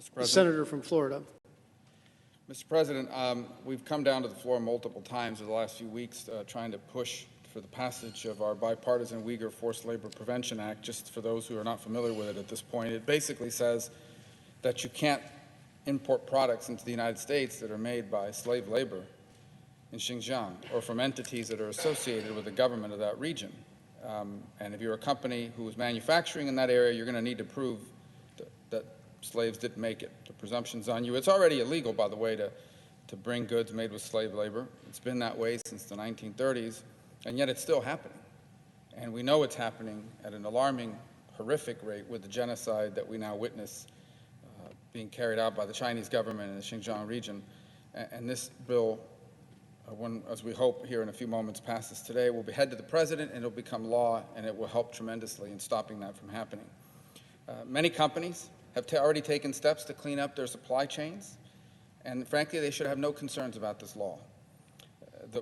Mr. President. Senator from Florida. Mr. President, we've come down to the floor multiple times over the last few weeks trying to push for the passage of our bipartisan Uyghur Forced Labor Prevention Act. Just for those who are not familiar with it at this point, it basically says that you can't import products into the United States that are made by slave labor in Xinjiang or from entities that are associated with the government of that region. And if you're a company who is manufacturing in that area, you're going to need to prove that slaves didn't make it. The presumption's on you. It's already illegal, by the way, to bring goods made with slave labor. It's been that way since the 1930s, and yet it's still happening. And we know it's happening at an alarming, horrific rate with the genocide that we now witness being carried out by the Chinese government in the Xinjiang region. And this bill, as we hope here in a few moments passes today, will head to the President, and it'll become law, and it will help tremendously in stopping that from happening. Many companies have already taken steps to clean up their supply chains, and frankly, they should have no concerns about this law.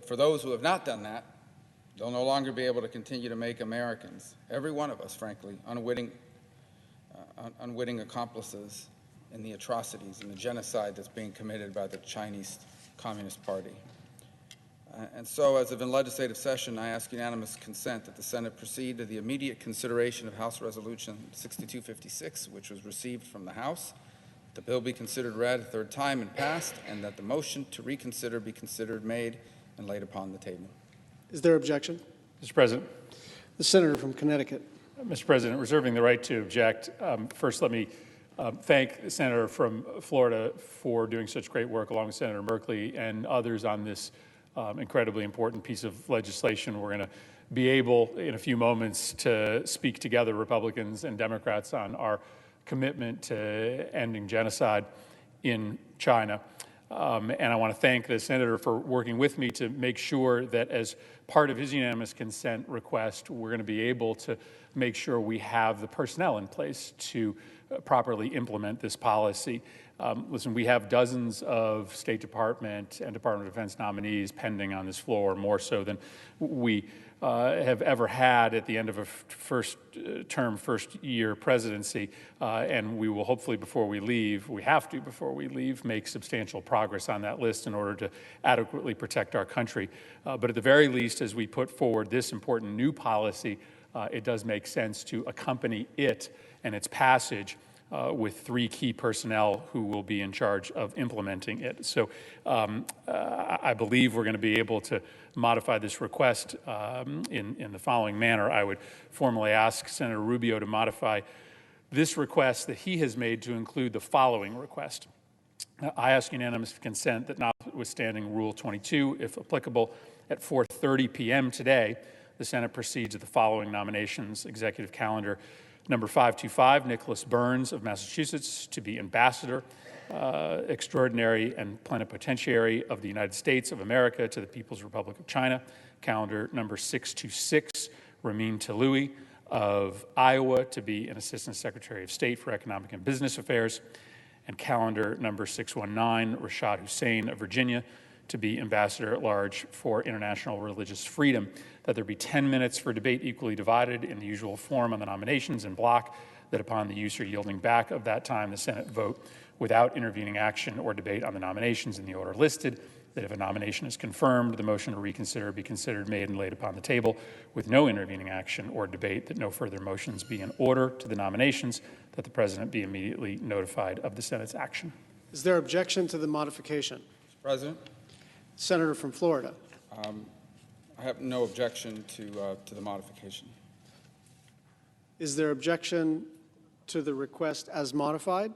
For those who have not done that, they'll no longer be able to continue to make Americans, every one of us, frankly, unwitting accomplices in the atrocities and the genocide that's being committed by the Chinese Communist Party. And so, as of in legislative session, I ask unanimous consent that the Senate proceed to the immediate consideration of House Resolution 6256, which was received from the House. The bill be considered read a third time and passed, and that the motion to reconsider be considered made and laid upon the table. Is there objection? Mr. President. The senator from Connecticut. Mr. President, reserving the right to object, first let me thank the senator from Florida for doing such great work along with Senator Merkley and others on this incredibly important piece of legislation. We're going to be able in a few moments to speak together, Republicans and Democrats, on our commitment to ending genocide in China. And I want to thank the senator for working with me to make sure that as part of his unanimous consent request, we're going to be able to make sure we have the personnel in place to properly implement this policy. Listen, we have dozens of State Department and Department of Defense nominees pending on this floor, more so than we have ever had at the end of a first-year presidency, and we will hopefully before we leave, make substantial progress on that list in order to adequately protect our country. But at the very least, as we put forward this important new policy, it does make sense to accompany it and its passage with 3 key personnel who will be in charge of implementing it. So I believe we're going to be able to modify this request in the following manner. I would formally ask Senator Rubio to modify this request that he has made to include the following request. I ask unanimous consent that, notwithstanding Rule 22, if applicable, at 4:30 p.m. today, the Senate proceeds with the following nominations: Executive Calendar Number 525, Nicholas Burns of Massachusetts to be Ambassador Extraordinary and Plenipotentiary of the United States of America to the People's Republic of China. Calendar number 626, Ramin Taloui of Iowa to be an Assistant Secretary of State for Economic and Business Affairs. And calendar number 619, Rashad Hussain of Virginia to be Ambassador at Large for International Religious Freedom. That there be 10 minutes for debate equally divided in the usual form on the nominations in block, that upon the use or yielding back of that time, the Senate vote without intervening action or debate on the nominations in the order listed, that if a nomination is confirmed, the motion to reconsider be considered made and laid upon the table with no intervening action or debate, that no further motions be in order to the nominations, that the President be immediately notified of the Senate's action. Is there objection to the modification? Mr. President. Senator from Florida. I have no objection to the modification. Is there objection to the request as modified?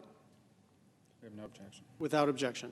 We have no objection. Without objection.